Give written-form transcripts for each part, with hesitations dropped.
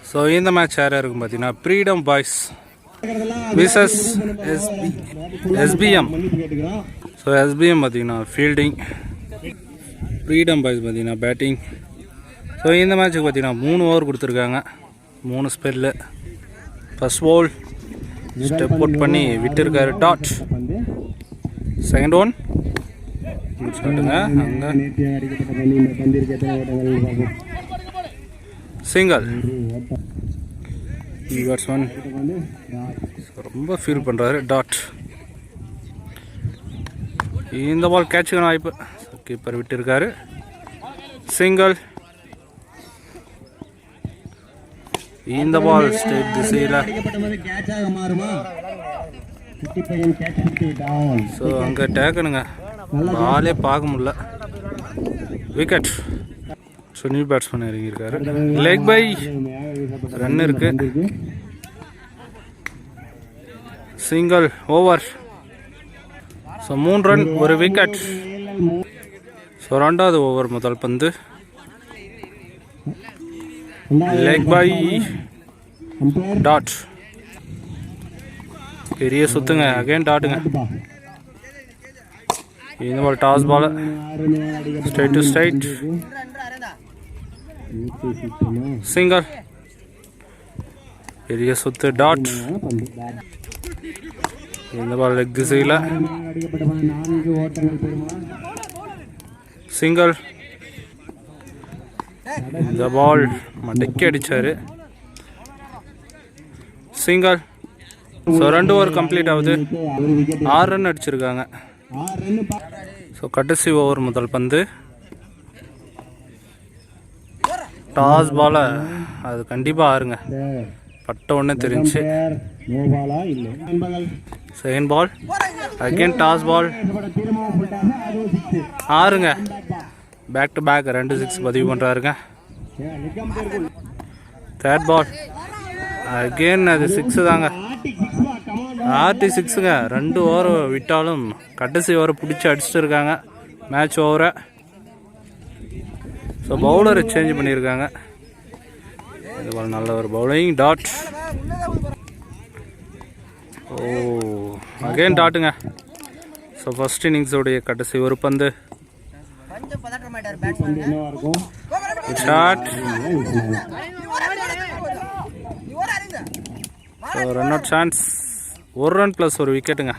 So இந்த match யாராக இருக்கும் பார்த்தீங்கன்னா freedom boys versus SPM. So SPM பார்த்தீங்கன்னா ஃபீல்டிங், ஃப்ரீடம் பாய்ஸ் பார்த்தீங்கன்னா பேட்டிங். ஸோ இந்த மேட்ச்சுக்கு பார்த்தீங்கன்னா 3 ஓவர் கொடுத்துருக்காங்க, 3 spell. First ball step out பண்ணி விட்டுருக்காரு டாட். செகண்ட் ஒன் சொல்லுங்க, அங்கே சிங்கிள். பேட்ஸ்மேன் ரொம்ப ஃபீல் பண்ணுறாரு டாட். இந்த பால் கேட்சுக்கான வாய்ப்பு, கீப்பர் விட்டுருக்காரு. சிங்கிள். இந்த பால் ஸ்ட்ரைட் திசையில். ஸோ அங்கே டேக்கனுங்க, பாலே பார்க்க முடியல. விக்கெட். ஸோ நியூ பேட்ஸ்மேன் இறங்கியிருக்காரு. லெக் பை, ரன் இருக்கு. Single over. So 3 run 1 wicket. So 2வது ஓவர் முதல் பந்து. Leg bye dot. பெரிய சுத்துங்க, அகைன் டாட்டுங்க. இந்த ball toss ball, straight to straight. Single. பெரிய சுத்து டாட். இந்த பால் லெக் திசையில். சிங்கிள். இந்த பால் மடக்கி அடிச்சாரு. சிங்கிள். ஸோ 2 ஓவர் கம்ப்ளீட் ஆகுது, 6 ரன் அடிச்சிருக்காங்க. ஸோ கடைசி ஓவர் முதல் பந்து. டாஸ் பால, அது கண்டிப்பாக ஆறுங்க, பட்ட உடனே தெரிஞ்சு. Second ball again toss ball, ஆறுங்க. பேக் டு பேக் 2 6 பதிவு பண்ணுறாருங்க. தேர்ட் பால் அகெயின் அது 6 தாங்க. RT 6ங்க. 2 ஓவர் விட்டாலும் கடைசி ஓவரை பிடிச்சி அடிச்சுட்டு இருக்காங்க மேட்ச் ஓவரை. ஸோ பவுலரை சேஞ்ச் பண்ணியிருக்காங்க. இது போல் நல்ல ஒரு பவுலிங் டாட். ஓ அகெயின் டாட்டுங்க. ஸோ ஃபர்ஸ்ட் இன்னிங்ஸோடைய கடைசி ஒரு பந்து. Shot. So run out chance, 1 ரன் ப்ளஸ் 1 விக்கெட்டுங்க.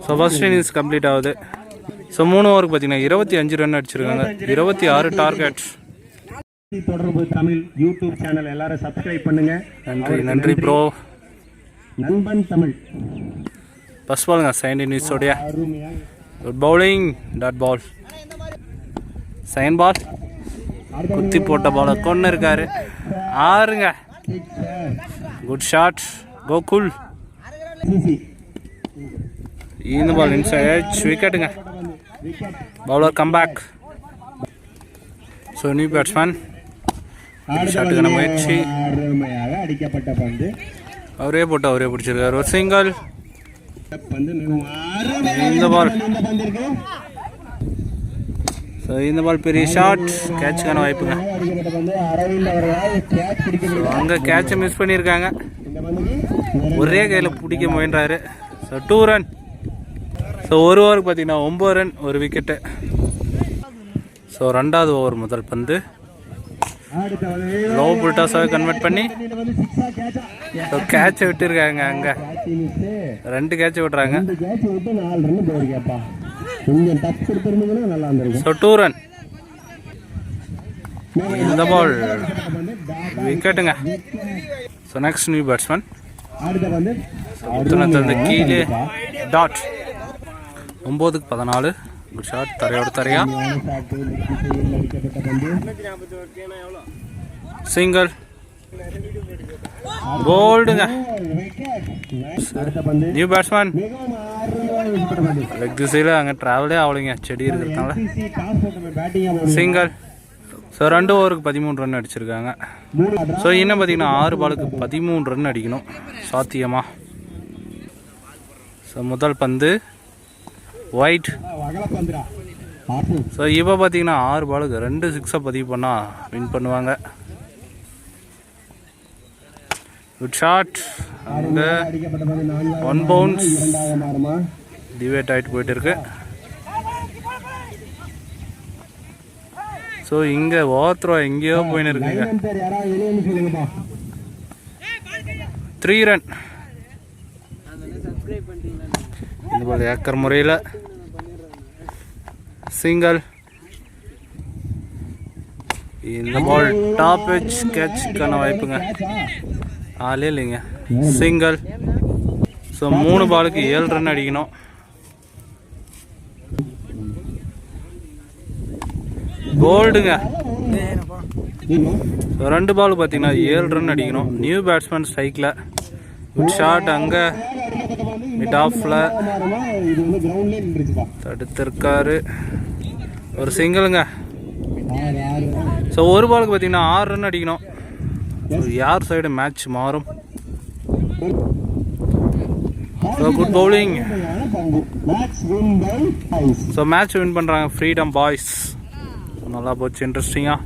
ஸோ ஃபர்ஸ்ட் இன்னிங்ஸ் கம்ப்ளீட் ஆகுது. ஸோ 3 ஓவருக்கு பார்த்தீங்கன்னா 25 ரன் அடிச்சிருக்காங்க, 26 டார்கெட். தொடர்பு தமிழ் யூடியூப் சேனல் எல்லாரும் சப்ஸ்கிரைப் பண்ணுங்க. நன்றி நன்றி ப்ரோ. நண்பன் தமிழ். ஃபர்ஸ்ட் பாலுங்க செகண்ட் இன்னிங்ஸோடைய. Good bowling dot ball. Second ball குத்தி போட்ட பாலை கொண்டு இருக்காரு, ஆறுங்க. Good shot Gokul. இந்த பால் இன்சைட் விக்கெட்டுங்க. Bowler comeback. So new batsman ஷாட்டுக்கான முயற்சி, அடிக்கப்பட்ட பந்து அவரே போட்டு அவரே பிடிச்சிருக்காரு. ஒரு சிங்கிள். இந்த பால், ஸோ இந்த பால் பெரிய ஷாட், கேட்சுக்கான வாய்ப்புங்க. அங்கே கேட்சை மிஸ் பண்ணியிருக்காங்க, ஒரே கையில் பிடிக்க முயன்றாரு. So 2 run. ஸோ 1 ஓவருக்கு பார்த்தீங்கன்னா 9 ரன் 1 விக்கெட்டு. ஸோ 2வது ஓவர் முதல் பந்து. லோ புல்டாஸாக கன்வெர்ட் பண்ணி ஸோ கேட்சை விட்டுருக்காங்க. அங்கே 2 கேட்சை விட்டுறாங்க. So 2 run. இந்த பால் விக்கெட்டுங்க. ஸோ நெக்ஸ்ட் நியூ பேட்ஸ்மேன் கீழே டாட். 9க்கு 14. குட் ஷாட், தரையோட தரையா. சிங்கிள். கோல்டுங்க. நியூ பேட்ஸ்மேன் லெக் திசையில், அங்கே ட்ராவலே ஆகலைங்க, செடி இருக்கிறதுனால. சிங்கிள். ஸோ 2 ஓவருக்கு 13 ரன் அடிச்சிருக்காங்க. ஸோ இன்னும் பார்த்தீங்கன்னா 6 பாலுக்கு 13 ரன் அடிக்கணும் சாத்தியமா. ஸோ முதல் பந்து ஒயிட். ஸோ இப்போ பார்த்தீங்கன்னா 6 பாலுக்கு 2 6 பதிவு பண்ணால் வின் பண்ணுவாங்க. Good shot. அங்கே அடிக்கப்பட்ட பந்து 4வது 1 பவுன்ஸ் இரண்டாவது ஆடுமா டிவேட் ஆகிட்டு போயிட்டு இருக்கு. ஸோ இங்கே ஓவர்த்ரோ எங்கேயோ போயின்னு இருக்குங்க. பேர் யாராவது வெளியே வந்து சொல்லுங்கப்பா. 3 ரன். இந்த பால் ஏக்கர் முறையில் சிங்கிள். இந்த பால் டாப் எட்ஜ் கேட்ச்க்கான வாய்ப்புங்க. ஆளே இல்லைங்க. சிங்கிள். ஸோ 3 பாலுக்கு 7 ரன் அடிக்கணும். கோல்டுங்க. 2 பால் பார்த்தீங்கன்னா 7 ரன் அடிக்கணும். நியூ பேட்ஸ்மேன் ஸ்ட்ரைக்கில். Good shot. அங்கே மிட் ஆஃபில் இது வந்து கிரவுண்ட்லேயே நின்றுச்சுப்பா. தடுத்திருக்காரு. ஒரு சிங்கிளுங்க. ஸோ 1 பாலுக்கு பார்த்தீங்கன்னா 6 ரன் அடிக்கணும். ஸோ யார் சைடு மேட்ச் மாறும். So good bowling. So match win பண்ணுறாங்க ஃப்ரீடம் பாய்ஸ். நல்லா போச்சு, இன்ட்ரெஸ்டிங்காக.